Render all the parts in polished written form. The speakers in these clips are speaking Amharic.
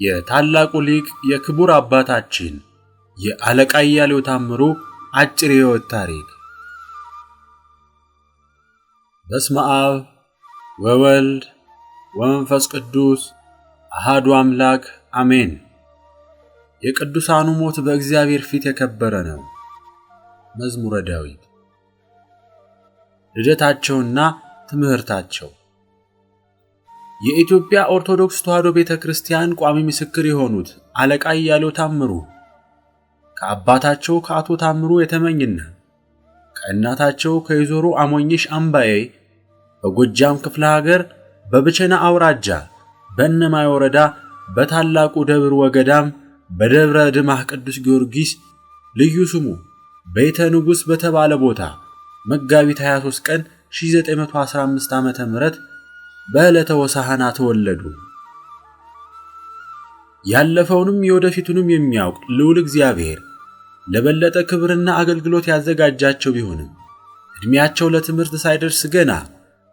የታላቁ ሊቅ የክቡር አባታችን የአለቃ እያሌው ታምሩ አጭር የሕይወት ታሪክ። በስመ አብ ወወልድ ወመንፈስ ቅዱስ አሐዱ አምላክ አሜን። የቅዱሳኑ ሞት በእግዚአብሔር ፊት የከበረ ነው። መዝሙረ ዳዊት። ልደታቸውና ትምህርታቸው። የኢትዮጵያ ኦርቶዶክስ ተዋሕዶ ቤተክርስቲያን ቋሚ ምስክር የሆኑት አለቃ እያሌው ታምሩ ከአባታቸው ከአቶ ታምሩ የተመኝና ከእናታቸው ከወይዘሮ አሞኝሽ አምባዬ በጎጃም ክፍለ ሀገር በብቸና አውራጃ በእነማይ ወረዳ በታላቁ ደብር ወገዳም በደብረ ድማህ ቅዱስ ጊዮርጊስ ልዩ ስሙ ቤተ ንጉሥ በተባለ ቦታ መጋቢት 23 ቀን 1915 ዓመተ ምህረት በዕለተ ሆሳዕና ተወለዱ። ያለፈውንም የወደፊቱንም የሚያውቅ ልዑል እግዚአብሔር ለበለጠ ክብርና አገልግሎት ያዘጋጃቸው ቢሆንም እድሜያቸው ለትምህርት ሳይደርስ ገና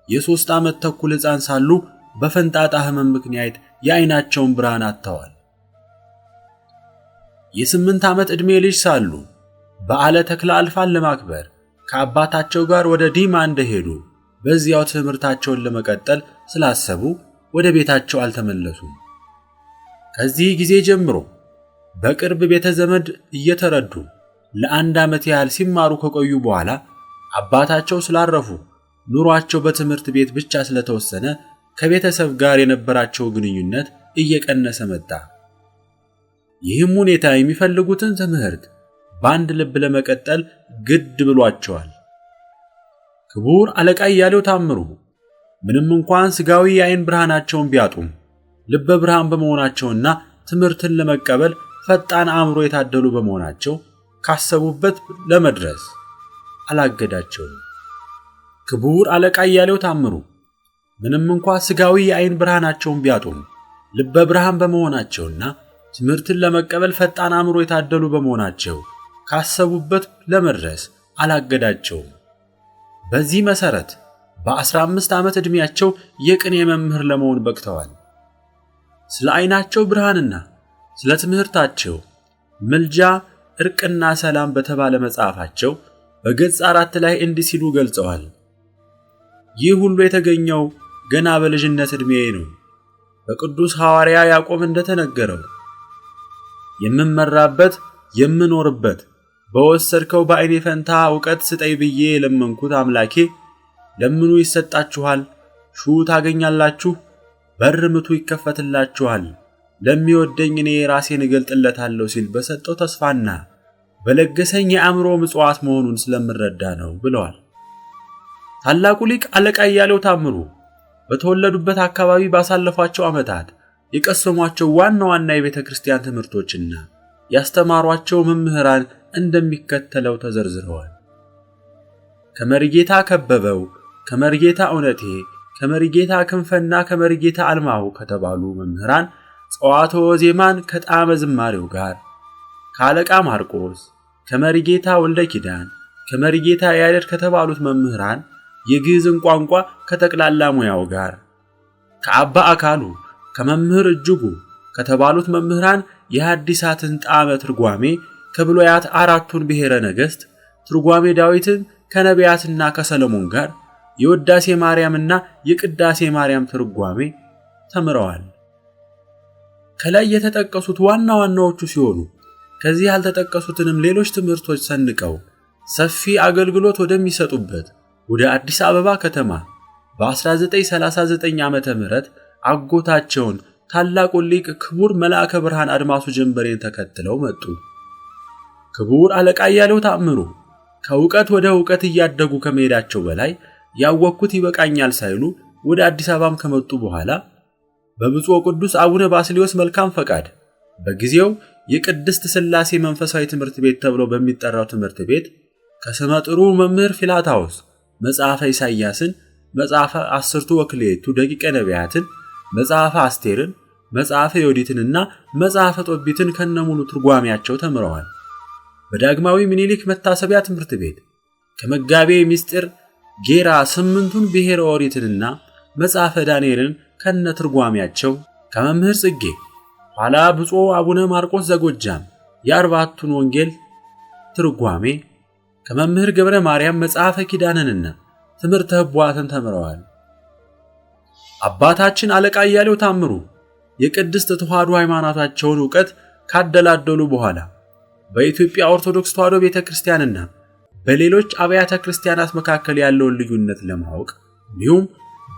የ3 ዓመት ተኩል ሕፃን ሳሉ በፈንጣጣ ሕመም ምክንያት የዓይናቸውን ብርሃን አጥተዋል። የ8 ዓመት ዕድሜ ልጅ ሳሉ በዓለ ተክለ አልፋን ለማክበር ከአባታቸው ጋር ወደ ዲማ እንደሄዱ በዚያው ትምህርታቸውን ለመቀጠል ስላሰቡ ወደ ቤታቸው አልተመለሱም። ከዚህ ጊዜ ጀምሮ በቅርብ ቤተ ዘመድ እየተረዱ ለ1 ዓመት ያህል ሲማሩ ከቆዩ በኋላ አባታቸው ስላረፉ ኑሯቸው በትምህርት ቤት ብቻ ስለተወሰነ ከቤተሰብ ጋር የነበራቸው ግንኙነት እየቀነሰ መጣ። ይህም ሁኔታ የሚፈልጉትን ትምህርት በአንድ ልብ ለመቀጠል ግድ ብሏቸዋል። ክቡር አለቃ እያሌው ታምሩ ምንም እንኳን ስጋዊ የዓይን ብርሃናቸውን ቢያጡም ልበ ብርሃን በመሆናቸውና ትምህርትን ለመቀበል ፈጣን አእምሮ የታደሉ በመሆናቸው ካሰቡበት ለመድረስ አላገዳቸውም። ክቡር አለቃ እያሌው ታምሩ ምንም እንኳን ስጋዊ የዓይን ብርሃናቸውን ቢያጡም ልበ ብርሃን በመሆናቸውና ትምህርትን ለመቀበል ፈጣን አእምሮ የታደሉ በመሆናቸው ካሰቡበት ለመድረስ አላገዳቸውም። በዚህ መሰረት በ15 ዓመት ዕድሜያቸው የቅኔ መምህር ለመሆን በቅተዋል። ስለ ዓይናቸው ብርሃንና ስለ ትምህርታቸው ምልጃ ዕርቅና ሰላም በተባለ መጽሐፋቸው በገጽ 4 ላይ እንዲህ ሲሉ ገልጸዋል። ይህ ሁሉ የተገኘው ገና በልጅነት ዕድሜዬ ነው። በቅዱስ ሐዋርያ ያዕቆብ እንደተነገረው የምመራበት የምኖርበት በወሰድከው በዓይኔ ፈንታ ዕውቀት ስጠኝ ብዬ የለመንኩት አምላኬ ለምኑ ይሰጣችኋል፣ ሹ ታገኛላችሁ፣ በር ምቱ ይከፈትላችኋል፣ ለሚወደኝ እኔ ራሴን እገልጥለታለሁ ሲል በሰጠው ተስፋና በለገሰኝ የአእምሮ ምጽዋት መሆኑን ስለምረዳ ነው ብለዋል። ታላቁ ሊቅ አለቃ እያሌው ታምሩ በተወለዱበት አካባቢ ባሳለፏቸው ዓመታት የቀሰሟቸው ዋና ዋና የቤተ ክርስቲያን ትምህርቶችና ያስተማሯቸው መምህራን እንደሚከተለው ተዘርዝረዋል። ከመሪጌታ ከበበው፣ ከመሪጌታ እውነቴ፣ ከመሪጌታ ክንፈና ከመሪጌታ አልማው ከተባሉ መምህራን ጸዋትወ ዜማን ከጣዕመ ዝማሬው ጋር፣ ከአለቃ ማርቆስ፣ ከመሪጌታ ወልደ ኪዳን፣ ከመሪጌታ ያሬድ ከተባሉት መምህራን የግዕዝን ቋንቋ ከጠቅላላ ሙያው ጋር፣ ከአባ አካሉ ከመምህር እጅጉ ከተባሉት መምህራን የሐዲሳትን ጣዕመ ትርጓሜ ከብሉያት 4ቱን ብሔረ ነገሥት ትርጓሜ ዳዊትን ከነቢያትና ከሰለሞን ጋር የውዳሴ ማርያምና የቅዳሴ ማርያም ትርጓሜ ተምረዋል። ከላይ የተጠቀሱት ዋና ዋናዎቹ ሲሆኑ ከዚህ ያልተጠቀሱትንም ሌሎች ትምህርቶች ሰንቀው ሰፊ አገልግሎት ወደሚሰጡበት ወደ አዲስ አበባ ከተማ በ1939 ዓመተ ምህረት አጎታቸውን ታላቁ ሊቅ ክቡር መልአከ ብርሃን አድማሱ ጀንበሬን ተከትለው መጡ። ክቡር አለቃ እያሌው ታምሩ ከዕውቀት ወደ ዕውቀት እያደጉ ከመሄዳቸው በላይ ያወቅኩት ይበቃኛል ሳይሉ ወደ አዲስ አበባም ከመጡ በኋላ በብፁዕ ቅዱስ አቡነ ባስልዮስ መልካም ፈቃድ በጊዜው የቅድስት ሥላሴ መንፈሳዊ ትምህርት ቤት ተብሎ በሚጠራው ትምህርት ቤት ከስመጥሩ መምህር ፊላታዎስ መጽሐፈ ኢሳይያስን፣ መጽሐፈ 10ቱ ወክልኤቱ ደቂቀ ነቢያትን፣ መጽሐፈ አስቴርን፣ መጽሐፈ ዮዲትንና መጽሐፈ ጦቢትን ከነሙሉ ትርጓሜያቸው ተምረዋል። በዳግማዊ ምኒልክ መታሰቢያ ትምህርት ቤት ከመጋቤ ምስጢር ጌራ 8ቱን ብሔረ ኦሪትንና መጽሐፈ ዳንኤልን ከነ ትርጓሜያቸው ከመምህር ጽጌ ኋላ ብፁዕ አቡነ ማርቆስ ዘጎጃም የአርባዕቱን ወንጌል ትርጓሜ ከመምህር ገብረ ማርያም መጽሐፈ ኪዳንንና ትምህርተ ሕቡዓትን ተምረዋል። አባታችን አለቃ እያሌው ታምሩ የቅድስት ተዋሕዶ ሃይማኖታቸውን ዕውቀት ካደላደሉ በኋላ በኢትዮጵያ ኦርቶዶክስ ተዋሕዶ ቤተክርስቲያንና በሌሎች አብያተ ክርስቲያናት መካከል ያለውን ልዩነት ለማወቅ እንዲሁም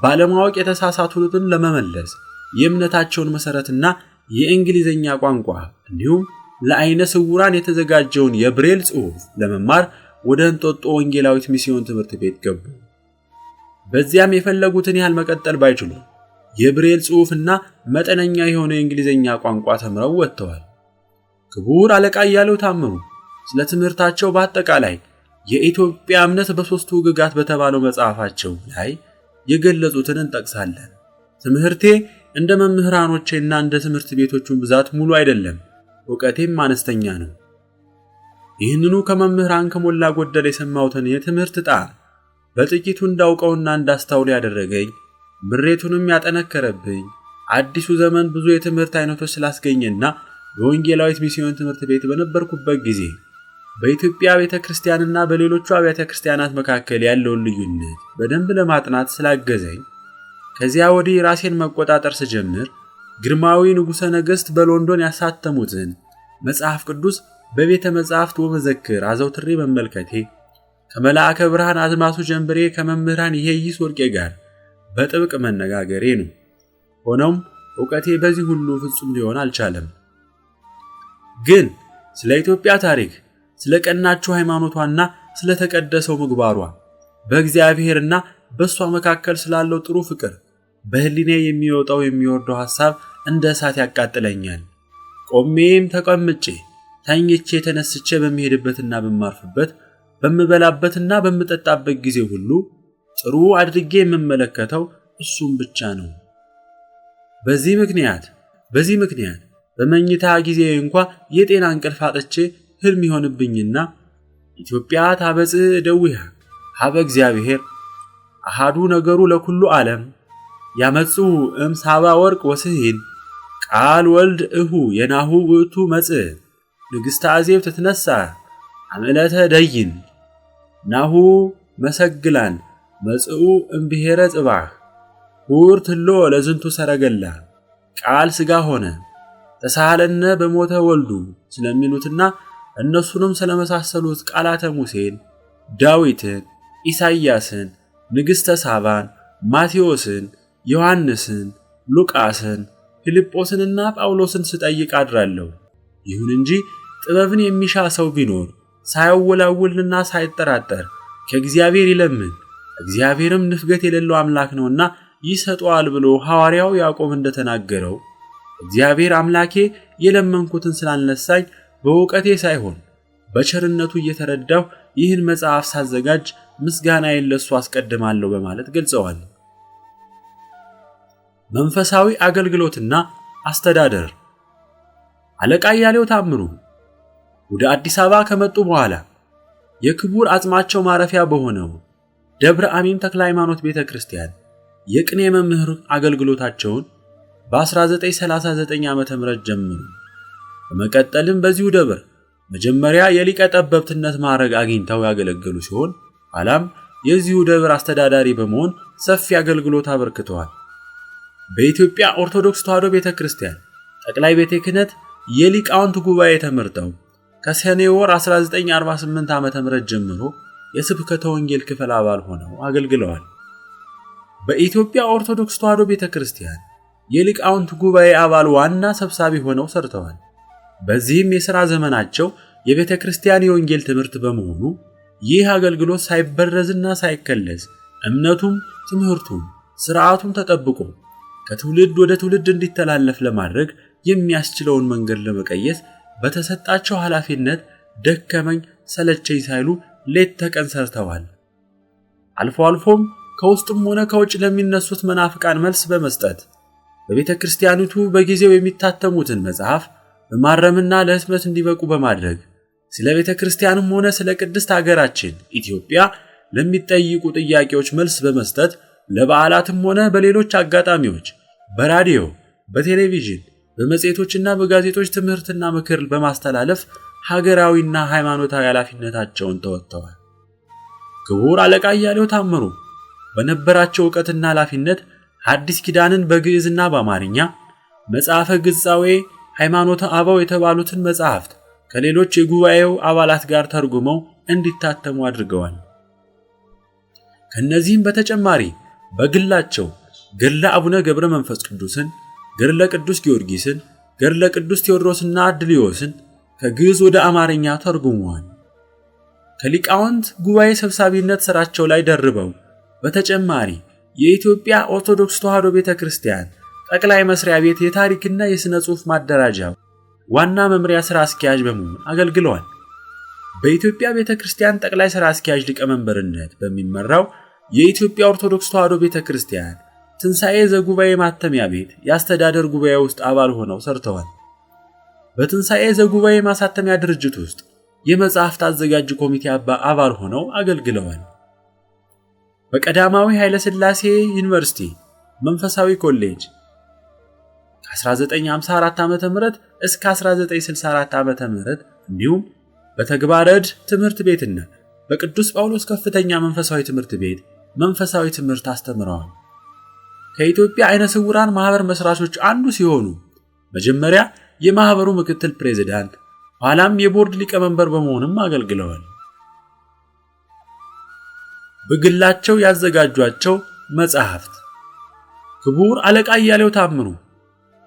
ባለማወቅ የተሳሳቱትን ለመመለስ የእምነታቸውን መሰረትና የእንግሊዘኛ ቋንቋ እንዲሁም ለዓይነ ስውራን የተዘጋጀውን የብሬል ጽሑፍ ለመማር ወደ እንጦጦ ወንጌላዊት ሚስዮን ትምህርት ቤት ገቡ። በዚያም የፈለጉትን ያህል መቀጠል ባይችሉ የብሬል ጽሑፍና መጠነኛ የሆነ የእንግሊዘኛ ቋንቋ ተምረው ወጥተዋል። ክቡር አለቃ እያሌው ታምሩ ስለ ትምህርታቸው በአጠቃላይ የኢትዮጵያ እምነት በሦስቱ ሕግጋት በተባለው መጽሐፋቸው ላይ የገለጹትን እንጠቅሳለን። ትምህርቴ እንደ መምህራኖቼና እንደ ትምህርት ቤቶቹን ብዛት ሙሉ አይደለም፣ ዕውቀቴም አነስተኛ ነው። ይህንኑ ከመምህራን ከሞላ ጎደል የሰማሁትን የትምህርት ጣዕም በጥቂቱ እንዳውቀውና እንዳስተውል ያደረገኝ ምሬቱንም ያጠነከረብኝ አዲሱ ዘመን ብዙ የትምህርት አይነቶች ስላስገኘና በወንጌላዊት ሚስዮን ትምህርት ቤት በነበርኩበት ጊዜ በኢትዮጵያ ቤተክርስቲያንና በሌሎቹ አብያተ ክርስቲያናት መካከል ያለውን ልዩነት በደንብ ለማጥናት ስላገዘኝ ከዚያ ወዲህ ራሴን መቆጣጠር ስጀምር ግርማዊ ንጉሠ ነገሥት በሎንዶን ያሳተሙትን መጽሐፍ ቅዱስ በቤተ መጻሕፍት ወመዘክር አዘውትሬ መመልከቴ ከመልአከ ብርሃን አዝማሱ ጀንበሬ ከመምህራን ኢየይስ ወርቄ ጋር በጥብቅ መነጋገሬ ነው። ሆኖም ዕውቀቴ በዚህ ሁሉ ፍጹም ሊሆን አልቻለም። ግን ስለ ኢትዮጵያ ታሪክ፣ ስለ ቀናችሁ ሃይማኖቷና ስለ ተቀደሰው ምግባሯ በእግዚአብሔርና በእሷ መካከል ስላለው ጥሩ ፍቅር በህሊኔ የሚወጣው የሚወርደው ሐሳብ እንደ እሳት ያቃጥለኛል። ቆሜም ተቀምጬ ተኝቼ ተነስቼ በሚሄድበትና በማርፍበት በምበላበትና በምጠጣበት ጊዜ ሁሉ ጥሩ አድርጌ የምመለከተው እሱም ብቻ ነው። በዚህ ምክንያት በመኝታ ጊዜ እንኳን የጤና እንቅልፍ አጥቼ ህልም ይሆንብኝና ኢትዮጵያ ታበጽሕ እደዊሃ ሀበ እግዚአብሔር አሃዱ ነገሩ ለኩሉ ዓለም ያመጽኡ እምሳባ ወርቅ ወስሂን ቃል ወልድ እሁ የናሁ ውእቱ መጽእ ንግሥተ አዜብ ትትነሳ አመለተ ደይን ናሁ መሰግላን መጽኡ እምብሔረ ጽባህ ሁር ትሎ ለዝንቱ ሰረገላ ቃል ሥጋ ሆነ ተሳሃለነ በሞተ ወልዱ ስለሚሉትና እነሱንም ስለመሳሰሉት ቃላተ ሙሴን፣ ዳዊትን፣ ኢሳይያስን፣ ንግሥተ ሳባን፣ ማቴዎስን፣ ዮሐንስን፣ ሉቃስን፣ ፊልጶስንና ጳውሎስን ስጠይቅ አድራለሁ። ይሁን እንጂ ጥበብን የሚሻ ሰው ቢኖር ሳያወላውልና ሳይጠራጠር ከእግዚአብሔር ይለምን፣ እግዚአብሔርም ንፍገት የሌለው አምላክ ነውና ይሰጠዋል ብሎ ሐዋርያው ያዕቆብ እንደተናገረው እግዚአብሔር አምላኬ የለመንኩትን ስላልነሳኝ በዕውቀቴ ሳይሆን በቸርነቱ እየተረዳሁ ይህን መጽሐፍ ሳዘጋጅ ምስጋናዬን ለእሱ አስቀድማለሁ በማለት ገልጸዋል። መንፈሳዊ አገልግሎትና አስተዳደር አለቃ እያሌው ታምሩ ወደ አዲስ አበባ ከመጡ በኋላ የክቡር አጽማቸው ማረፊያ በሆነው ደብረ አሚን ተክለ ሃይማኖት ቤተክርስቲያን የቅኔ መምህር አገልግሎታቸውን በ1939 ዓመተ ምህረት ጀመሩ። በመቀጠልም በዚሁ ደብር መጀመሪያ የሊቀ ጠበብትነት ማዕረግ አግኝተው ያገለገሉ ሲሆን ኋላም የዚሁ ደብር አስተዳዳሪ በመሆን ሰፊ አገልግሎት አበርክተዋል። በኢትዮጵያ ኦርቶዶክስ ተዋሕዶ ቤተክርስቲያን ጠቅላይ ቤተ ክህነት የሊቃውንት ጉባኤ ተመርጠው ከሰኔ ወር 1948 ዓመተ ምህረት ጀምሮ የስብከተ ወንጌል ክፍል አባል ሆነው አገልግለዋል። በኢትዮጵያ ኦርቶዶክስ ተዋሕዶ ቤተክርስቲያን የሊቃውንት ጉባኤ አባል ዋና ሰብሳቢ ሆነው ሰርተዋል። በዚህም የሥራ ዘመናቸው የቤተክርስቲያን የወንጌል ትምህርት በመሆኑ ይህ አገልግሎት ሳይበረዝና ሳይከለስ እምነቱም ትምህርቱም ሥርዓቱም ተጠብቆ ከትውልድ ወደ ትውልድ እንዲተላለፍ ለማድረግ የሚያስችለውን መንገድ ለመቀየስ በተሰጣቸው ኃላፊነት ደከመኝ ሰለቸኝ ሳይሉ ሌት ተቀን ሰርተዋል። አልፎ አልፎም ከውስጥም ሆነ ከውጭ ለሚነሱት መናፍቃን መልስ በመስጠት በቤተክርስቲያኒቱ በጊዜው የሚታተሙትን መጽሐፍ በማረምና ለሕትመት እንዲበቁ በማድረግ ስለ ቤተክርስቲያንም ሆነ ስለ ቅድስት ሀገራችን ኢትዮጵያ ለሚጠይቁ ጥያቄዎች መልስ በመስጠት ለበዓላትም ሆነ በሌሎች አጋጣሚዎች በራዲዮ፣ በቴሌቪዥን፣ በመጽሔቶችና በጋዜጦች ትምህርትና ምክር በማስተላለፍ ሀገራዊና ሃይማኖታዊ ኃላፊነታቸውን ተወጥተዋል። ክቡር አለቃ አያሌው ታምሩ በነበራቸው ዕውቀትና ኃላፊነት ሐዲስ ኪዳንን በግዕዝና በአማርኛ፣ መጽሐፈ ግጻዌ፣ ሃይማኖተ አበው የተባሉትን መጻሕፍት ከሌሎች የጉባኤው አባላት ጋር ተርጉመው እንዲታተሙ አድርገዋል። ከነዚህም በተጨማሪ በግላቸው ገድለ አቡነ ገብረ መንፈስ ቅዱስን፣ ገድለ ቅዱስ ጊዮርጊስን፣ ገድለ ቅዱስ ቴዎድሮስና አድልዮስን ከግዕዝ ወደ አማርኛ ተርጉመዋል። ከሊቃውንት ጉባኤ ሰብሳቢነት ሥራቸው ላይ ደርበው በተጨማሪ የኢትዮጵያ ኦርቶዶክስ ተዋሕዶ ቤተክርስቲያን ጠቅላይ መስሪያ ቤት የታሪክና የሥነ ጽሑፍ ማደራጃ ዋና መምሪያ ሥራ አስኪያጅ በመሆን አገልግለዋል። በኢትዮጵያ ቤተክርስቲያን ጠቅላይ ሥራ አስኪያጅ ሊቀመንበርነት በሚመራው የኢትዮጵያ ኦርቶዶክስ ተዋሕዶ ቤተክርስቲያን ትንሣኤ ዘጉባኤ ማተሚያ ቤት የአስተዳደር ጉባኤ ውስጥ አባል ሆነው ሰርተዋል። በትንሣኤ ዘጉባኤ ማሳተሚያ ድርጅት ውስጥ የመጽሐፍት አዘጋጅ ኮሚቴ አባል ሆነው አገልግለዋል። በቀዳማዊ ኃይለ ሥላሴ ዩኒቨርሲቲ መንፈሳዊ ኮሌጅ ከ1954 ዓ.ም እስከ 1964 ዓ.ም እንዲሁም በተግባረድ ትምህርት ቤትና በቅዱስ ጳውሎስ ከፍተኛ መንፈሳዊ ትምህርት ቤት መንፈሳዊ ትምህርት አስተምረዋል። ከኢትዮጵያ አይነ ስውራን ማህበር መስራቾች አንዱ ሲሆኑ መጀመሪያ የማህበሩ ምክትል ፕሬዝዳንት ኋላም የቦርድ ሊቀመንበር በመሆንም አገልግለዋል። በግላቸው ያዘጋጇቸው መጽሐፍት ክቡር አለቃ አያሌው ታምሩ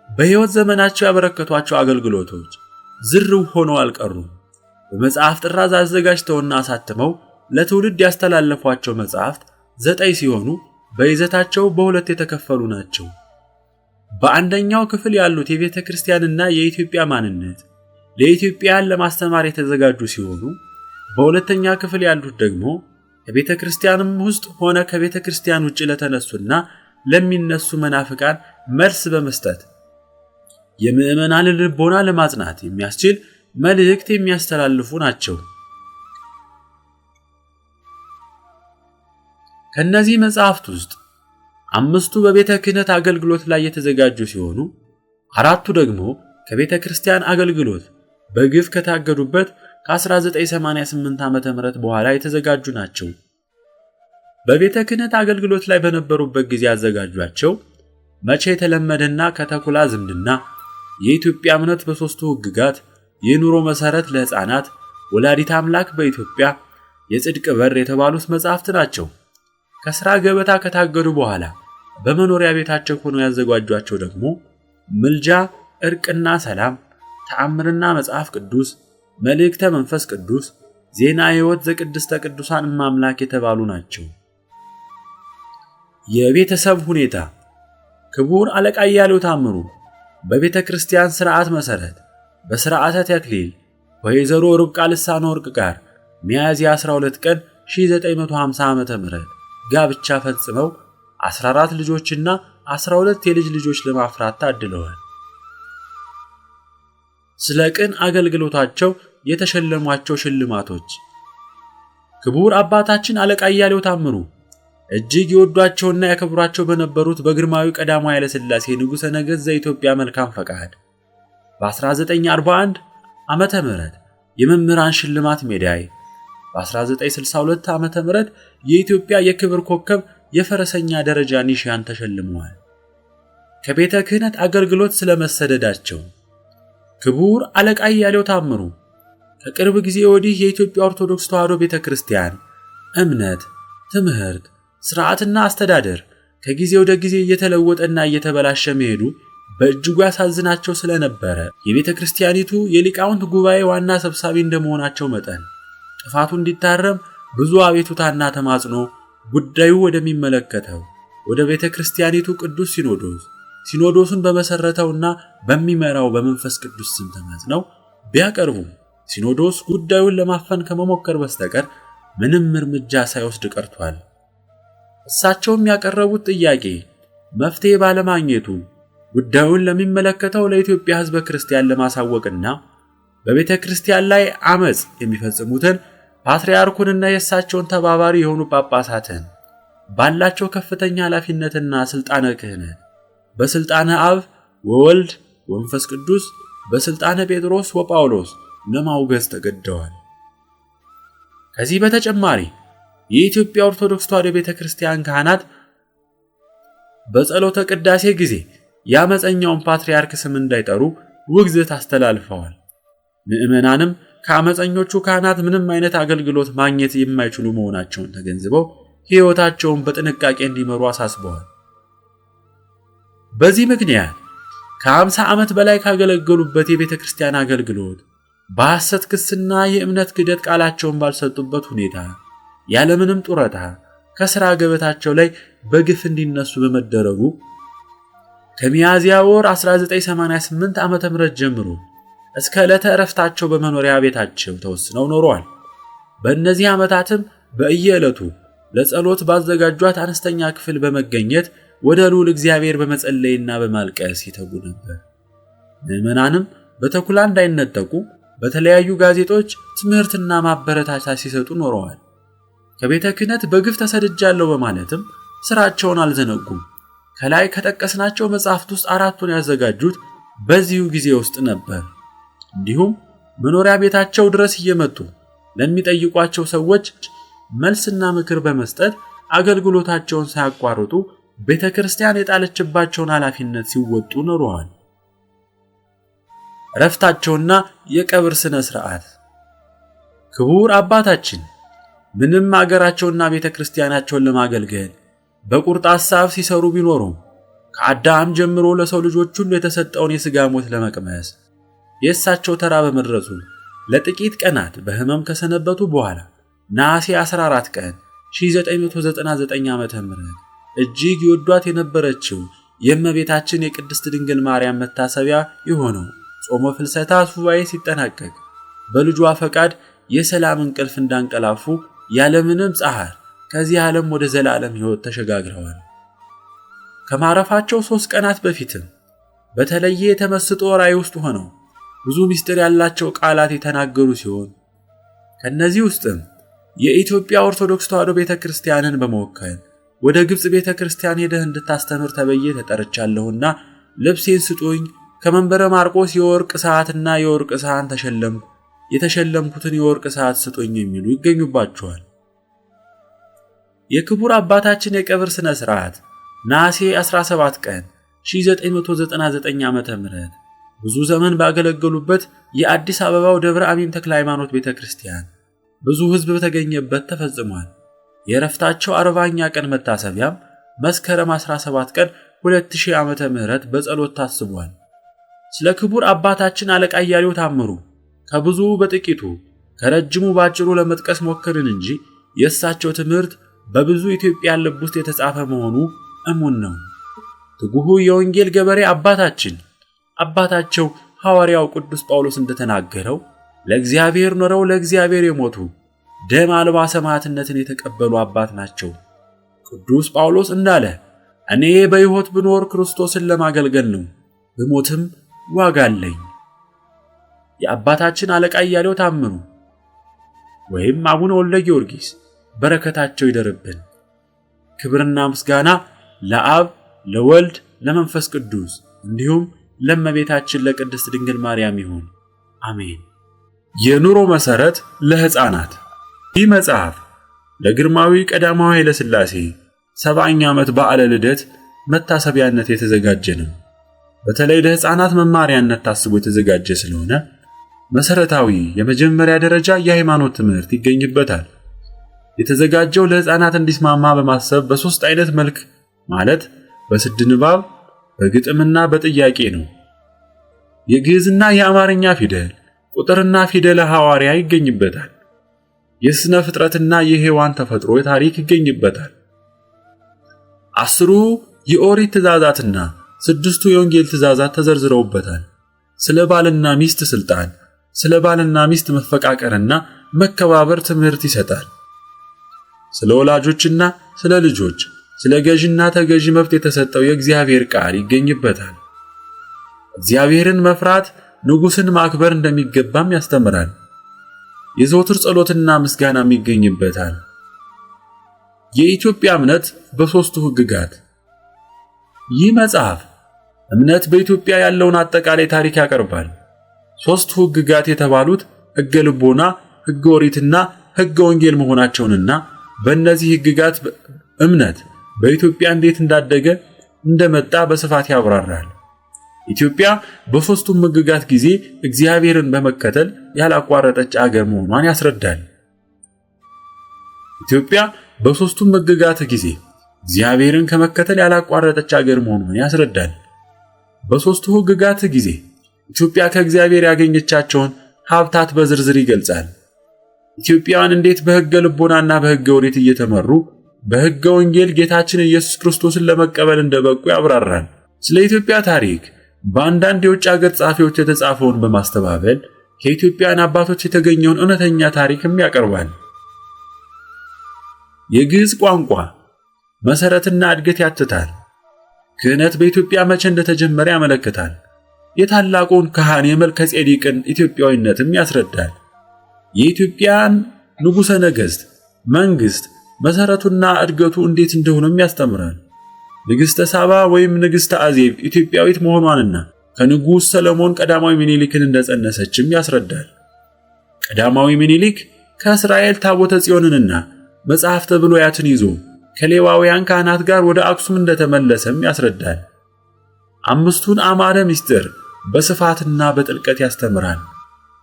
በሕይወት ዘመናቸው ያበረከቷቸው አገልግሎቶች ዝርው ሆነው አልቀሩም። በመጽሐፍ ጥራዝ አዘጋጅተውና አሳትመው ለትውልድ ያስተላለፏቸው መጽሐፍት 9 ሲሆኑ በይዘታቸው በሁለት የተከፈሉ ናቸው። በአንደኛው ክፍል ያሉት የቤተ ክርስቲያንና የኢትዮጵያ ማንነት ለኢትዮጵያን ለማስተማር የተዘጋጁ ሲሆኑ በሁለተኛ ክፍል ያሉት ደግሞ ከቤተ ክርስቲያንም ውስጥ ሆነ ከቤተ ክርስቲያን ውጭ ለተነሱና ለሚነሱ መናፍቃን መልስ በመስጠት የምዕመናንን ልቦና ለማጽናት የሚያስችል መልእክት የሚያስተላልፉ ናቸው። ከነዚህ መጽሐፍት ውስጥ 5ቱ በቤተ ክህነት አገልግሎት ላይ የተዘጋጁ ሲሆኑ 4ቱ ደግሞ ከቤተ ክርስቲያን አገልግሎት በግፍ ከታገዱበት ከ1988 ዓ.ም በኋላ የተዘጋጁ ናቸው። በቤተ ክህነት አገልግሎት ላይ በነበሩበት ጊዜ ያዘጋጇቸው መቼ የተለመደና ከተኩላ ዝምድና፣ የኢትዮጵያ እምነት በሦስቱ ሕግጋት፣ የኑሮ መሰረት ለሕፃናት፣ ወላዲተ አምላክ በኢትዮጵያ፣ የጽድቅ በር የተባሉት መጽሐፍት ናቸው። ከሥራ ገበታ ከታገዱ በኋላ በመኖሪያ ቤታቸው ሆነው ያዘጋጇቸው ደግሞ ምልጃ፣ ዕርቅና ሰላም፣ ተአምርና መጽሐፍ ቅዱስ፣ መልእክተ መንፈስ ቅዱስ፣ ዜና ሕይወት ዘቅድስተ ቅዱሳን እማምላክ የተባሉ ናቸው። የቤተሰብ ሁኔታ ክቡር አለቃ አያሌው ታምሩ በቤተ ክርስቲያን ሥርዓት መሠረት በሥርዓተ ተክሊል ወይዘሮ ርብቃ ልሳነ ወርቅ ጋር ሚያዝያ 12 ቀን 1950 ዓ.ም ጋብቻ ፈጽመው 14 ልጆችና 12 የልጅ ልጆች ለማፍራት ታድለዋል። ስለ ቅን አገልግሎታቸው የተሸለሟቸው ሽልማቶች ክቡር አባታችን አለቃ አያሌው ታምሩ እጅግ ይወዷቸውና ያከብሯቸው በነበሩት በግርማዊ ቀዳማዊ ኃይለ ሥላሴ ንጉሠ ነገሥት ዘኢትዮጵያ መልካም ፈቃድ በ1941 ዓመተ ምህረት የመምህራን ሽልማት ሜዳይ፣ በ1962 ዓመተ ምህረት የኢትዮጵያ የክብር ኮከብ የፈረሰኛ ደረጃ ኒሻን ተሸልመዋል። ከቤተ ክህነት አገልግሎት ስለመሰደዳቸው ክቡር አለቃ አያሌው ታምሩ ከቅርብ ጊዜ ወዲህ የኢትዮጵያ ኦርቶዶክስ ተዋሕዶ ቤተክርስቲያን እምነት፣ ትምህርት፣ ሥርዓትና አስተዳደር ከጊዜ ወደ ጊዜ እየተለወጠና እየተበላሸ መሄዱ በእጅጉ ያሳዝናቸው ስለነበረ የቤተክርስቲያኒቱ የሊቃውንት ጉባኤ ዋና ሰብሳቢ እንደመሆናቸው መጠን ጥፋቱ እንዲታረም ብዙ አቤቱታና ተማጽኖ ጉዳዩ ወደሚመለከተው ወደ ቤተክርስቲያኒቱ ቅዱስ ሲኖዶሱን በመሰረተውና በሚመራው በመንፈስ ቅዱስ ስም ተማጽነው ቢያቀርቡ ሲኖዶስ ጉዳዩን ለማፈን ከመሞከር በስተቀር ምንም እርምጃ ሳይወስድ ቀርቷል። እሳቸውም ያቀረቡት ጥያቄ መፍትሄ ባለማግኘቱ ጉዳዩን ለሚመለከተው ለኢትዮጵያ ሕዝበ ክርስቲያን ለማሳወቅና በቤተ ክርስቲያን ላይ አመጽ የሚፈጽሙትን ፓትርያርኩንና የእሳቸውን ተባባሪ የሆኑ ጳጳሳትን ባላቸው ከፍተኛ ኃላፊነትና ስልጣነ ክህነት በስልጣነ አብ ወወልድ ወመንፈስ ቅዱስ በስልጣነ ጴጥሮስ ወጳውሎስ ለማውገዝ ተገደዋል። ከዚህ በተጨማሪ የኢትዮጵያ ኦርቶዶክስ ተዋሕዶ ቤተክርስቲያን ካህናት በጸሎተ ቅዳሴ ጊዜ የአመፀኛውን ፓትርያርክ ስም እንዳይጠሩ ውግዘት አስተላልፈዋል። ምዕመናንም ከአመፀኞቹ ካህናት ምንም አይነት አገልግሎት ማግኘት የማይችሉ መሆናቸውን ተገንዝበው ሕይወታቸውን በጥንቃቄ እንዲመሩ አሳስበዋል። በዚህ ምክንያት ከ50 ዓመት በላይ ካገለገሉበት የቤተክርስቲያን አገልግሎት በሐሰት ክስና የእምነት ክህደት ቃላቸውን ባልሰጡበት ሁኔታ ያለምንም ጡረታ ከሥራ ገበታቸው ላይ በግፍ እንዲነሱ በመደረጉ ከሚያዝያ ወር 1988 ዓመተ ምህረት ጀምሮ እስከ ዕለተ ዕረፍታቸው በመኖሪያ ቤታቸው ተወስነው ኖረዋል። በእነዚህ ዓመታትም በየዕለቱ ለጸሎት ባዘጋጇት አነስተኛ ክፍል በመገኘት ወደ ልዑል እግዚአብሔር በመጸለይና በማልቀስ ይተጉ ነበር። ምዕመናንም በተኩላ እንዳይነጠቁ በተለያዩ ጋዜጦች ትምህርትና ማበረታቻ ሲሰጡ ኖረዋል። ከቤተ ክህነት በግፍ ተሰድጃለሁ በማለትም ስራቸውን አልዘነጉም። ከላይ ከጠቀስናቸው መጻሕፍት ውስጥ 4ቱን ያዘጋጁት በዚሁ ጊዜ ውስጥ ነበር። እንዲሁም መኖሪያ ቤታቸው ድረስ እየመጡ ለሚጠይቋቸው ሰዎች መልስና ምክር በመስጠት አገልግሎታቸውን ሳያቋርጡ ቤተክርስቲያን የጣለችባቸውን ኃላፊነት ሲወጡ ኖረዋል። ዕረፍታቸውና የቀብር ስነ ሥርዓት ክቡር አባታችን ምንም አገራቸውና ቤተክርስቲያናቸውን ለማገልገል በቁርጥ ሐሳብ ሲሰሩ ቢኖሩም ከአዳም ጀምሮ ለሰው ልጆች ሁሉ የተሰጠውን የሥጋ ሞት ለመቅመስ የእሳቸው ተራ በመድረሱ ለጥቂት ቀናት በሕመም ከሰነበቱ በኋላ ነሐሴ 14 ቀን 1999 ዓመተ ምህረት እጅግ ይወዷት የነበረችው የእመቤታችን የቅድስት ድንግል ማርያም መታሰቢያ የሆነው ጾመ ፍልሰታ ሱባኤ ሲጠናቀቅ በልጇ ፈቃድ የሰላም እንቅልፍ እንዳንቀላፉ ያለምንም ጻሕር ከዚህ ዓለም ወደ ዘላለም ሕይወት ተሸጋግረዋል። ከማረፋቸው 3 ቀናት በፊትም በተለየ የተመስጦ ራእይ ውስጥ ሆነው ብዙ ምስጢር ያላቸው ቃላት የተናገሩ ሲሆን ከነዚህ ውስጥም የኢትዮጵያ ኦርቶዶክስ ተዋሕዶ ቤተክርስቲያንን በመወከል ወደ ግብጽ ቤተክርስቲያን ሄደህ እንድታስተምር ተበየ ተጠርቻለሁና ልብሴን ስጡኝ፣ ከመንበረ ማርቆስ የወርቅ ሰዓትና የወርቅ ሰሃን ተሸለምኩ፣ የተሸለምኩትን የወርቅ ሰዓት ስጡኝ የሚሉ ይገኙባቸዋል። የክቡር አባታችን የቀብር ስነ ሥርዓት ነሐሴ 17 ቀን 1999 ዓመተ ምህረት ብዙ ዘመን ባገለገሉበት የአዲስ አበባው ደብረ አሚን ተክለ ሃይማኖት ቤተክርስቲያን ብዙ ሕዝብ በተገኘበት ተፈጽሟል። የዕረፍታቸው 40ኛ ቀን መታሰቢያም መስከረም 17 ቀን 2000 ዓመተ ምህረት በጸሎት ታስቧል። ስለ ክቡር አባታችን አለቃ እያሌው ታምሩ ከብዙ በጥቂቱ ከረጅሙ ባጭሩ ለመጥቀስ ሞከርን እንጂ የእሳቸው ትምህርት በብዙ ኢትዮጵያን ልብ ውስጥ የተጻፈ መሆኑ እሙን ነው። ትጉሁ የወንጌል ገበሬ አባታቸው ሐዋርያው ቅዱስ ጳውሎስ እንደተናገረው ለእግዚአብሔር ኖረው ለእግዚአብሔር የሞቱ ደም አልባ ሰማዕትነትን የተቀበሉ አባት ናቸው። ቅዱስ ጳውሎስ እንዳለ እኔ በሕይወት ብኖር ክርስቶስን ለማገልገል ነው፣ ብሞትም ዋጋ አለኝ። የአባታችን አለቃ እያሌው ታምሩ ወይም አቡነ ወልደ ጊዮርጊስ በረከታቸው ይደርብን። ክብርና ምስጋና ለአብ ለወልድ ለመንፈስ ቅዱስ እንዲሁም ለእመቤታችን ለቅድስት ድንግል ማርያም ይሁን፣ አሜን። የኑሮ መሰረት ለሕፃናት። ይህ መጽሐፍ ለግርማዊ ቀዳማዊ ኃይለ ሥላሴ 70ኛ ዓመት በዓለ ልደት መታሰቢያነት የተዘጋጀ ነው። በተለይ ለሕፃናት መማሪያነት ታስቦ የተዘጋጀ ስለሆነ መሰረታዊ የመጀመሪያ ደረጃ የሃይማኖት ትምህርት ይገኝበታል። የተዘጋጀው ለሕፃናት እንዲስማማ በማሰብ በ3 አይነት መልክ ማለት በስድ ንባብ፣ በግጥምና በጥያቄ ነው። የግዕዝና የአማርኛ ፊደል፣ ቁጥርና ፊደለ ሐዋርያ ይገኝበታል። የስነ ፍጥረትና የሔዋን ተፈጥሮ ታሪክ ይገኝበታል። 10ሩ የኦሪት ትእዛዛትና 6ቱ የወንጌል ትእዛዛት ተዘርዝረውበታል። ስለ ባልና ሚስት ስልጣን፣ ስለ ባልና ሚስት መፈቃቀርና መከባበር ትምህርት ይሰጣል። ስለ ወላጆችና ስለ ልጆች፣ ስለ ገዥና ተገዥ መብት የተሰጠው የእግዚአብሔር ቃል ይገኝበታል። እግዚአብሔርን መፍራት፣ ንጉሥን ማክበር እንደሚገባም ያስተምራል። የዘወትር ጸሎትና ምስጋናም ይገኝበታል። የኢትዮጵያ እምነት በ3ቱ ሕግጋት። ይህ መጽሐፍ እምነት በኢትዮጵያ ያለውን አጠቃላይ ታሪክ ያቀርባል። ሦስቱ ሕግጋት የተባሉት ሕገ ልቦና፣ ሕገ ኦሪትና ሕገ ወንጌል መሆናቸውንና በእነዚህ ሕግጋት እምነት በኢትዮጵያ እንዴት እንዳደገ እንደመጣ በስፋት ያብራራል። ኢትዮጵያ በሦስቱም ሕግጋት ጊዜ እግዚአብሔርን በመከተል ያላቋረጠች አገር መሆኗን ያስረዳል። ኢትዮጵያ በሦስቱም ሕግጋት ጊዜ እግዚአብሔርን ከመከተል ያላቋረጠች አገር መሆኗን ያስረዳል። በሦስቱ ሕግጋት ጊዜ ኢትዮጵያ ከእግዚአብሔር ያገኘቻቸውን ሀብታት በዝርዝር ይገልጻል። ኢትዮጵያውያን እንዴት በሕገ ልቦናና በሕገ ኦሪት እየተመሩ በሕገ ወንጌል ጌታችን ኢየሱስ ክርስቶስን ለመቀበል እንደበቁ ያብራራል። ስለ ኢትዮጵያ ታሪክ በአንዳንድ የውጭ አገር ጸሐፊዎች የተጻፈውን በማስተባበል ከኢትዮጵያውያን አባቶች የተገኘውን እውነተኛ ታሪክም ያቀርባል። የግዕዝ ቋንቋ መሰረትና እድገት ያትታል። ክህነት በኢትዮጵያ መቼ እንደተጀመረ ያመለክታል። የታላቁን ካህን የመልከ ጼዴቅን ኢትዮጵያዊነትም ያስረዳል። የኢትዮጵያን ንጉሠ ነገሥት መንግስት መሰረቱና እድገቱ እንዴት እንደሆነም ያስተምራል። ንግሥተ ሳባ ወይም ንግሥተ አዜብ ኢትዮጵያዊት መሆኗንና ከንጉሥ ሰለሞን ቀዳማዊ ምኒልክን እንደጸነሰችም ያስረዳል። ቀዳማዊ ምኒልክ ከእስራኤል ታቦተ ጽዮንንና መጽሐፍተ ብሉያትን ይዞ ከሌዋውያን ካህናት ጋር ወደ አክሱም እንደተመለሰም ያስረዳል። አምስቱን አዕማደ ምስጢር በስፋትና በጥልቀት ያስተምራል።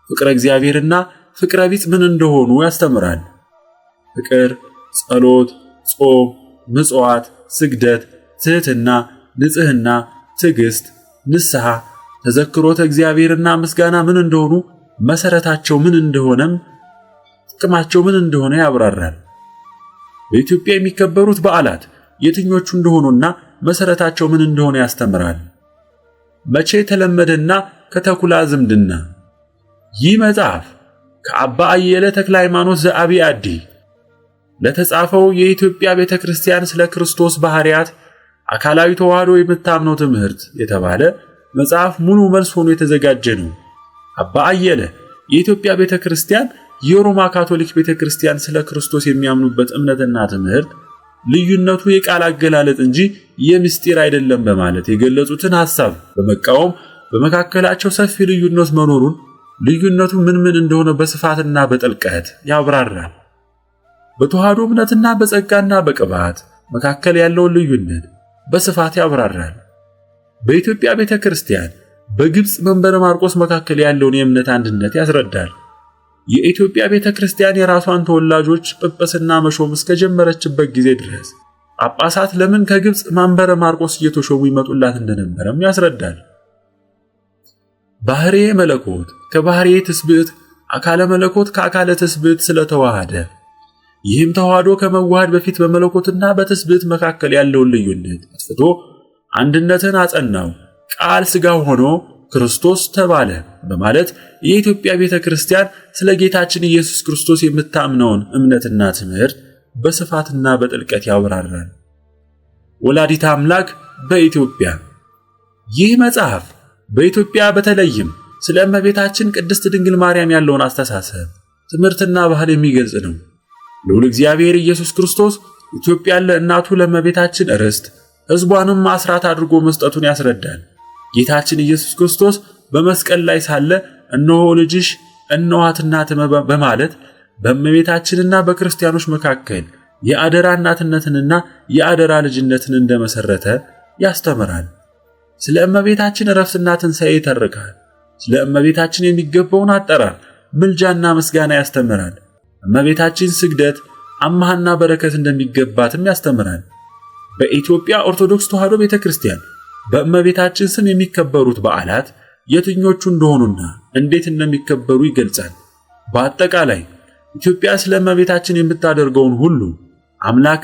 ፍቅረ እግዚአብሔርና ፍቅረ ቢጽ ምን እንደሆኑ ያስተምራል። ፍቅር፣ ጸሎት፣ ጾም፣ ምጽዋት፣ ስግደት፣ ትህትና፣ ንጽህና፣ ትዕግስት፣ ንስሐ፣ ተዘክሮተ እግዚአብሔርና ምስጋና ምን እንደሆኑ መሰረታቸው ምን እንደሆነም ጥቅማቸው ምን እንደሆነ ያብራራል። በኢትዮጵያ የሚከበሩት በዓላት የትኞቹ እንደሆኑና መሰረታቸው ምን እንደሆነ ያስተምራል። መቼ ተለመደና ከተኩላ ዝምድና። ይህ መጽሐፍ ከአባ አየለ ተክለ ሃይማኖት ዘአብያዲ ለተጻፈው የኢትዮጵያ ቤተክርስቲያን ስለ ክርስቶስ ባህሪያት አካላዊ ተዋህዶ የምታምነው ትምህርት የተባለ መጽሐፍ ሙሉ መልስ ሆኖ የተዘጋጀ ነው። አባ አየለ የኢትዮጵያ ቤተክርስቲያን የሮማ ካቶሊክ ቤተክርስቲያን ስለ ክርስቶስ የሚያምኑበት እምነትና ትምህርት ልዩነቱ የቃል አገላለጥ እንጂ የምስጢር አይደለም በማለት የገለጹትን ሐሳብ በመቃወም በመካከላቸው ሰፊ ልዩነት መኖሩን ልዩነቱ ምን እንደሆነ በስፋትና በጥልቀት ያብራራል። በተዋህዶ እምነትና በጸጋና በቅባት መካከል ያለውን ልዩነት በስፋት ያብራራል። በኢትዮጵያ ቤተክርስቲያን በግብጽ መንበረ ማርቆስ መካከል ያለውን የእምነት አንድነት ያስረዳል። የኢትዮጵያ ቤተክርስቲያን የራሷን ተወላጆች ጵጵስና መሾም እስከጀመረችበት ጊዜ ድረስ ጳጳሳት ለምን ከግብጽ መንበረ ማርቆስ እየተሾሙ ይመጡላት እንደነበረም ያስረዳል። ባህርየ መለኮት ከባህርየ ትስብእት፣ አካለ መለኮት ከአካለ ትስብእት ስለተዋሃደ ይህም ተዋህዶ ከመዋሃድ በፊት በመለኮትና በትስብእት መካከል ያለውን ልዩነት አጥፍቶ አንድነትን አጸናው። ቃል ሥጋ ሆኖ ክርስቶስ ተባለ በማለት የኢትዮጵያ ቤተክርስቲያን ስለ ጌታችን ኢየሱስ ክርስቶስ የምታምነውን እምነትና ትምህርት በስፋትና በጥልቀት ያብራራል። ወላዲተ አምላክ በኢትዮጵያ። ይህ መጽሐፍ በኢትዮጵያ በተለይም ስለ እመቤታችን ቅድስት ድንግል ማርያም ያለውን አስተሳሰብ፣ ትምህርትና ባህል የሚገልጽ ነው። ልዑል እግዚአብሔር ኢየሱስ ክርስቶስ ኢትዮጵያን ለእናቱ ለእመቤታችን ርስት፣ ሕዝቧንም አስራት አድርጎ መስጠቱን ያስረዳል። ጌታችን ኢየሱስ ክርስቶስ በመስቀል ላይ ሳለ እነሆ ልጅሽ እነኋት እናትህ በማለት በእመቤታችንና በክርስቲያኖች መካከል የአደራ እናትነትንና የአደራ ልጅነትን እንደመሰረተ ያስተምራል። ስለ እመቤታችን ዕረፍትና ትንሣኤ ይተርካል። ስለ እመቤታችን የሚገባውን አጠራር፣ ምልጃና ምስጋና ያስተምራል። እመቤታችን ስግደት፣ አምሃና በረከት እንደሚገባትም ያስተምራል። በኢትዮጵያ ኦርቶዶክስ ተዋህዶ ቤተክርስቲያን በእመቤታችን ስም የሚከበሩት በዓላት የትኞቹ እንደሆኑና እንዴት እንደሚከበሩ ይገልጻል። በአጠቃላይ ኢትዮጵያ ስለ እመቤታችን የምታደርገውን ሁሉ አምላክ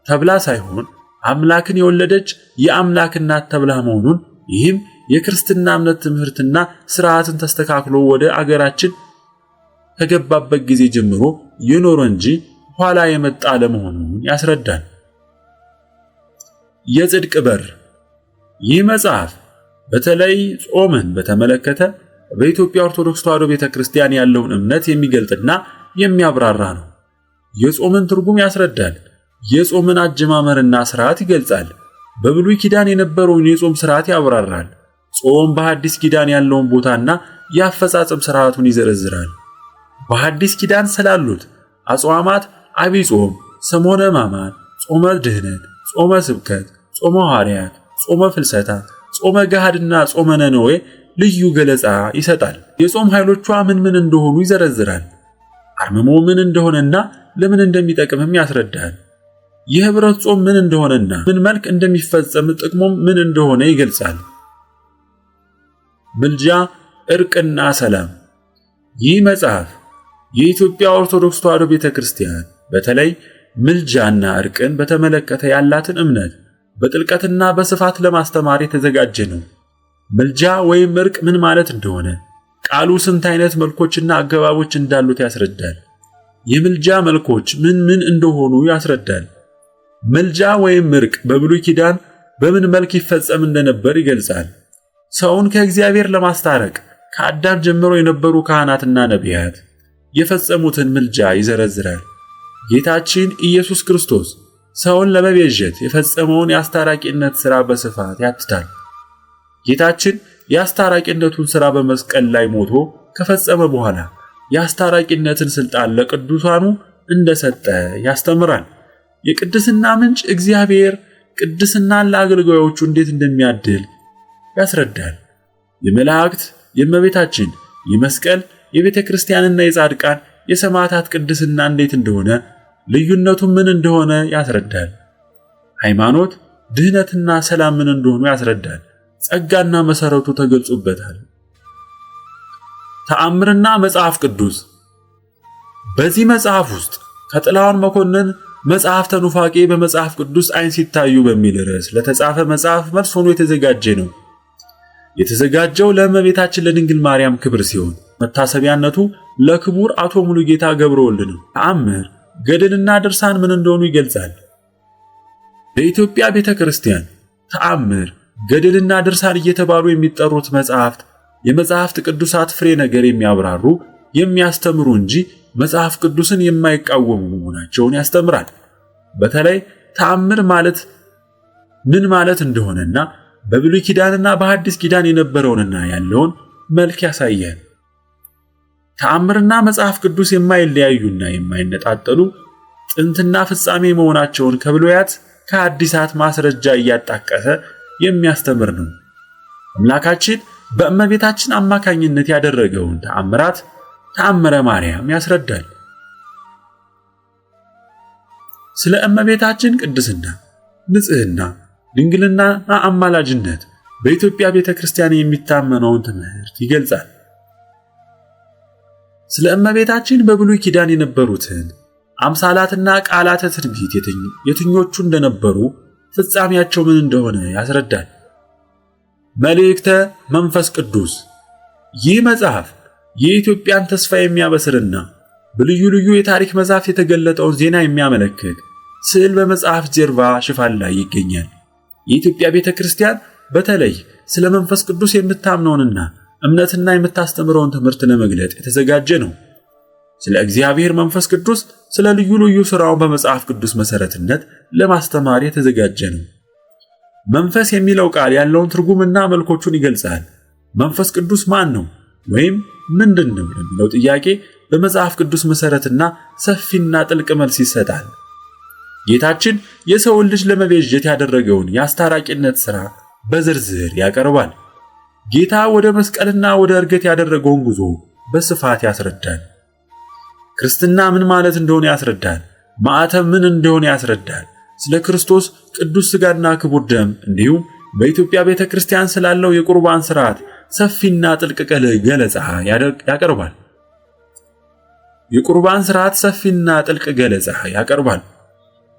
ተብላ ሳይሆን አምላክን የወለደች የአምላክ እናት ተብላ መሆኑን፣ ይህም የክርስትና እምነት ትምህርትና ሥርዓትን ተስተካክሎ ወደ አገራችን ከገባበት ጊዜ ጀምሮ የኖረ እንጂ ኋላ የመጣ ለመሆኑን ያስረዳል። የጽድቅ በር። ይህ መጽሐፍ በተለይ ጾምን በተመለከተ በኢትዮጵያ ኦርቶዶክስ ተዋህዶ ቤተክርስቲያን ያለውን እምነት የሚገልጥና የሚያብራራ ነው። የጾምን ትርጉም ያስረዳል። የጾምን አጀማመርና ሥርዓት ይገልጻል። በብሉይ ኪዳን የነበረውን የጾም ሥርዓት ያብራራል። ጾም በሐዲስ ኪዳን ያለውን ቦታና የአፈጻጸም ሥርዓቱን ይዘረዝራል። በሐዲስ ኪዳን ስላሉት አጽዋማት አብይ ጾም፣ ሰሞነ ሕማማት፣ ጾመ ድኅነት፣ ጾመ ስብከት፣ ጾመ ሐዋርያት፣ ጾመ ፍልሰታ፣ ጾመ ገሃድና ጾመ ነነዌ ልዩ ገለጻ ይሰጣል። የጾም ኃይሎቿ ምን እንደሆኑ ይዘረዝራል። አርምሞ ምን እንደሆነና ለምን እንደሚጠቅምም ያስረዳል። የኅብረት ጾም ምን እንደሆነና ምን መልክ እንደሚፈጸም ጥቅሙም ምን እንደሆነ ይገልጻል። ምልጃ፣ ዕርቅና ሰላም። ይህ መጽሐፍ የኢትዮጵያ ኦርቶዶክስ ተዋሕዶ ቤተክርስቲያን በተለይ ምልጃና ዕርቅን በተመለከተ ያላትን እምነት በጥልቀትና በስፋት ለማስተማር የተዘጋጀ ነው። ምልጃ ወይም ዕርቅ ምን ማለት እንደሆነ፣ ቃሉ ስንት አይነት መልኮችና አገባቦች እንዳሉት ያስረዳል። የምልጃ መልኮች ምን እንደሆኑ ያስረዳል። ምልጃ ወይም ዕርቅ በብሉይ ኪዳን በምን መልክ ይፈጸም እንደነበር ይገልጻል። ሰውን ከእግዚአብሔር ለማስታረቅ ከአዳም ጀምሮ የነበሩ ካህናትና ነቢያት የፈጸሙትን ምልጃ ይዘረዝራል። ጌታችን ኢየሱስ ክርስቶስ ሰውን ለመቤዠት የፈጸመውን የአስታራቂነት ሥራ በስፋት ያትታል። ጌታችን የአስታራቂነቱን ሥራ በመስቀል ላይ ሞቶ ከፈጸመ በኋላ የአስታራቂነትን ሥልጣን ለቅዱሳኑ እንደሰጠ ያስተምራል። የቅድስና ምንጭ እግዚአብሔር ቅድስናን ለአገልጋዮቹ እንዴት እንደሚያድል ያስረዳል። የመላእክት፣ የእመቤታችን፣ የመስቀል፣ የቤተ ክርስቲያንና የጻድቃን የሰማዕታት ቅድስና እንዴት እንደሆነ ልዩነቱ ምን እንደሆነ ያስረዳል። ሃይማኖት፣ ድህነትና ሰላም ምን እንደሆኑ ያስረዳል። ጸጋና መሰረቱ ተገልጾበታል። ተአምርና መጽሐፍ ቅዱስ። በዚህ መጽሐፍ ውስጥ ከጥላሁን መኮንን መጽሐፍተ ኑፋቄ በመጽሐፍ ቅዱስ ዓይን ሲታዩ በሚል ርዕስ ለተጻፈ መጽሐፍ መልስ ሆኖ የተዘጋጀ ነው። የተዘጋጀው ለእመቤታችን ለድንግል ማርያም ክብር ሲሆን መታሰቢያነቱ ለክቡር አቶ ሙሉጌታ ገብረወልድ ነው። ተአምር፣ ገድልና ድርሳን ምን እንደሆኑ ይገልጻል። በኢትዮጵያ ቤተክርስቲያን ተአምር፣ ገድልና ድርሳን እየተባሉ የሚጠሩት መጽሐፍት የመጽሐፍት ቅዱሳት ፍሬ ነገር የሚያብራሩ የሚያስተምሩ እንጂ መጽሐፍ ቅዱስን የማይቃወሙ መሆናቸውን ያስተምራል። በተለይ ተአምር ማለት ምን ማለት እንደሆነና በብሉይ ኪዳንና በሐዲስ ኪዳን የነበረውንና ያለውን መልክ ያሳያል። ተአምርና መጽሐፍ ቅዱስ የማይለያዩና የማይነጣጠሉ ጥንትና ፍጻሜ መሆናቸውን ከብሉያት ከሐዲሳት ማስረጃ እያጣቀሰ የሚያስተምር ነው። አምላካችን በእመቤታችን አማካኝነት ያደረገውን ተአምራት ተአምረ ማርያም ያስረዳል። ስለ እመቤታችን ቅድስና፣ ንጽህና፣ ድንግልናና አማላጅነት በኢትዮጵያ ቤተክርስቲያን የሚታመነውን ትምህርት ይገልጻል። ስለ እመቤታችን በብሉይ ኪዳን የነበሩትን አምሳላትና ቃላተ ትንቢት የትኞቹ እንደነበሩ ፍጻሜያቸው ምን እንደሆነ ያስረዳል። መልእክተ መንፈስ ቅዱስ። ይህ መጽሐፍ የኢትዮጵያን ተስፋ የሚያበስርና በልዩ ልዩ የታሪክ መጽሐፍ የተገለጠውን ዜና የሚያመለክት ስዕል በመጽሐፍ ጀርባ ሽፋን ላይ ይገኛል። የኢትዮጵያ ቤተክርስቲያን በተለይ ስለ መንፈስ ቅዱስ የምታምነውንና እምነትና የምታስተምረውን ትምህርት ለመግለጥ የተዘጋጀ ነው። ስለ እግዚአብሔር መንፈስ ቅዱስ ስለ ልዩ ልዩ ሥራውን በመጽሐፍ ቅዱስ መሰረትነት ለማስተማር የተዘጋጀ ነው። መንፈስ የሚለው ቃል ያለውን ትርጉምና መልኮቹን ይገልጻል። መንፈስ ቅዱስ ማን ነው ወይም ምንድን ነው ለሚለው ጥያቄ በመጽሐፍ ቅዱስ መሰረትና ሰፊና ጥልቅ መልስ ይሰጣል። ጌታችን የሰውን ልጅ ለመቤዠት ያደረገውን የአስታራቂነት ሥራ በዝርዝር ያቀርባል። ጌታ ወደ መስቀልና ወደ ዕርገት ያደረገውን ጉዞ በስፋት ያስረዳል። ክርስትና ምን ማለት እንደሆነ ያስረዳል። ማዕተብ ምን እንደሆነ ያስረዳል። ስለ ክርስቶስ ቅዱስ ሥጋና ክቡር ደም እንዲሁም በኢትዮጵያ ቤተክርስቲያን ስላለው የቁርባን ሥርዓት ሰፊና ጥልቅ ገለጻ ያቀርባል። የቁርባን ሥርዓት ሰፊና ጥልቅ ገለጻ ያቀርባል።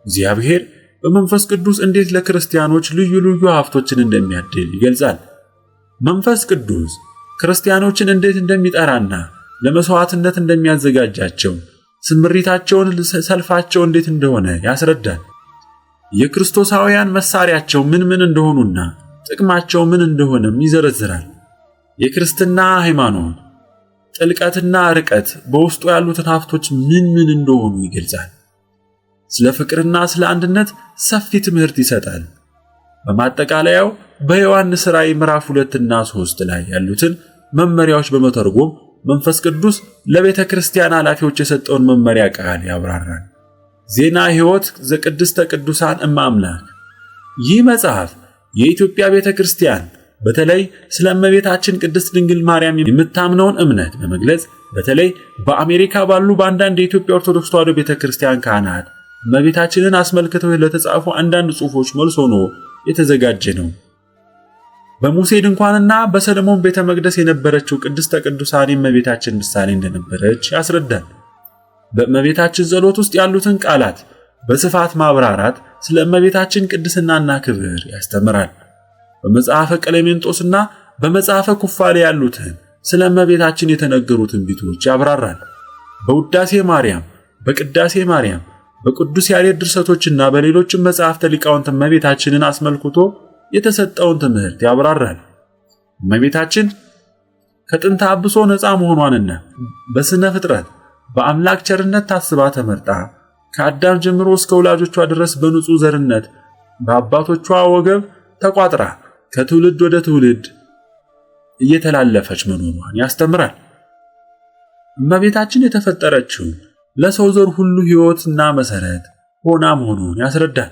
እግዚአብሔር በመንፈስ ቅዱስ እንዴት ለክርስቲያኖች ልዩ ልዩ ሀብቶችን እንደሚያድል ይገልጻል። መንፈስ ቅዱስ ክርስቲያኖችን እንዴት እንደሚጠራና ለመስዋዕትነት እንደሚያዘጋጃቸው፣ ስምሪታቸውን፣ ሰልፋቸው እንዴት እንደሆነ ያስረዳል። የክርስቶሳውያን መሳሪያቸው ምን እንደሆኑና ጥቅማቸው ምን እንደሆነም ይዘረዝራል። የክርስትና ሃይማኖት ጥልቀትና ርቀት በውስጡ ያሉትን ሀብቶች ምን እንደሆኑ ይገልጻል። ስለ ፍቅርና ስለ አንድነት ሰፊ ትምህርት ይሰጣል። በማጠቃለያው በዮሐንስ ራእይ ምዕራፍ 2 እና 3 ላይ ያሉትን መመሪያዎች በመተርጎም መንፈስ ቅዱስ ለቤተ ክርስቲያን ኃላፊዎች የሰጠውን መመሪያ ቃል ያብራራል። ዜና ሕይወት ዘቅድስተ ቅዱሳን እመአምላክ። ይህ መጽሐፍ የኢትዮጵያ ቤተ ክርስቲያን በተለይ ስለ እመቤታችን ቅድስት ድንግል ማርያም የምታምነውን እምነት በመግለጽ በተለይ በአሜሪካ ባሉ በአንዳንድ የኢትዮጵያ ኦርቶዶክስ ተዋሕዶ ቤተ ክርስቲያን ካህናት እመቤታችንን አስመልክተው ለተጻፉ አንዳንድ ጽሑፎች መልስ ሆኖ የተዘጋጀ ነው። በሙሴ ድንኳንና በሰለሞን ቤተ መቅደስ የነበረችው ቅድስተ ቅዱሳን እመቤታችን ምሳሌ እንደነበረች ያስረዳል። በእመቤታችን ጸሎት ውስጥ ያሉትን ቃላት በስፋት ማብራራት ስለ እመቤታችን ቅድስናና ክብር ያስተምራል። በመጽሐፈ ቀሌምንጦስና በመጽሐፈ ኩፋሌ ያሉትን ስለ እመቤታችን የተነገሩ ትንቢቶች ያብራራል። በውዳሴ ማርያም፣ በቅዳሴ ማርያም፣ በቅዱስ ያሬድ ድርሰቶችና በሌሎችም መጽሐፍተ ሊቃውንት እመቤታችንን አስመልክቶ የተሰጠውን ትምህርት ያብራራል። እመቤታችን ከጥንተ አብሶ ነፃ መሆኗንና በስነ ፍጥረት በአምላክ ቸርነት ታስባ ተመርጣ ከአዳም ጀምሮ እስከ ወላጆቿ ድረስ በንጹህ ዘርነት በአባቶቿ ወገብ ተቋጥራ ከትውልድ ወደ ትውልድ እየተላለፈች መኖሯን ያስተምራል። እመቤታችን የተፈጠረችው ለሰው ዘር ሁሉ ሕይወትና መሰረት ሆና መሆኑን ያስረዳል።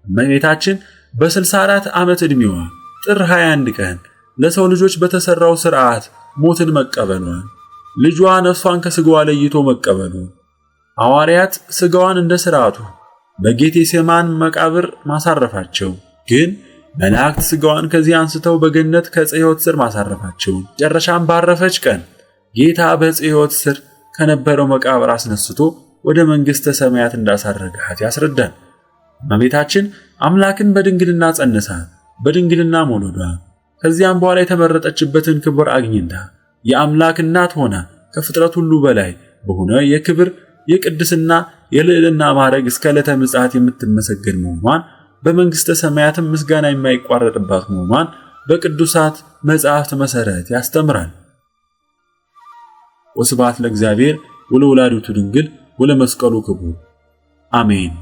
እመቤታችን በ64 ዓመት ዕድሜዋ ጥር 21 ቀን ለሰው ልጆች በተሰራው ሥርዓት ሞትን መቀበሏን፣ ልጇ ነፍሷን ከሥጋዋ ለይቶ መቀበሉን፣ ሐዋርያት ሥጋዋን እንደ ሥርዓቱ በጌቴሴማን መቃብር ማሳረፋቸው፣ ግን መላእክት ሥጋዋን ከዚህ አንስተው በገነት ከዕፀ ሕይወት ስር ማሳረፋቸውን፣ መጨረሻም ባረፈች ቀን ጌታ በዕፀ ሕይወት ስር ከነበረው መቃብር አስነስቶ ወደ መንግሥተ ሰማያት እንዳሳረጋት ያስረዳል። እመቤታችን አምላክን በድንግልና ጸንሳ በድንግልና መውለዷ ከዚያም በኋላ የተመረጠችበትን ክብር አግኝታ የአምላክ እናት ሆና ከፍጥረት ሁሉ በላይ በሆነ የክብር የቅድስና የልዕልና ማዕረግ እስከ ዕለተ ምጽአት የምትመሰገን መሆኗን በመንግሥተ ሰማያትም ምስጋና የማይቋረጥባት መሆኗን በቅዱሳት መጻሕፍት መሠረት ያስተምራል። ወስብሐት ለእግዚአብሔር ወለወላዲቱ ድንግል ወለመስቀሉ ክቡር አሜን።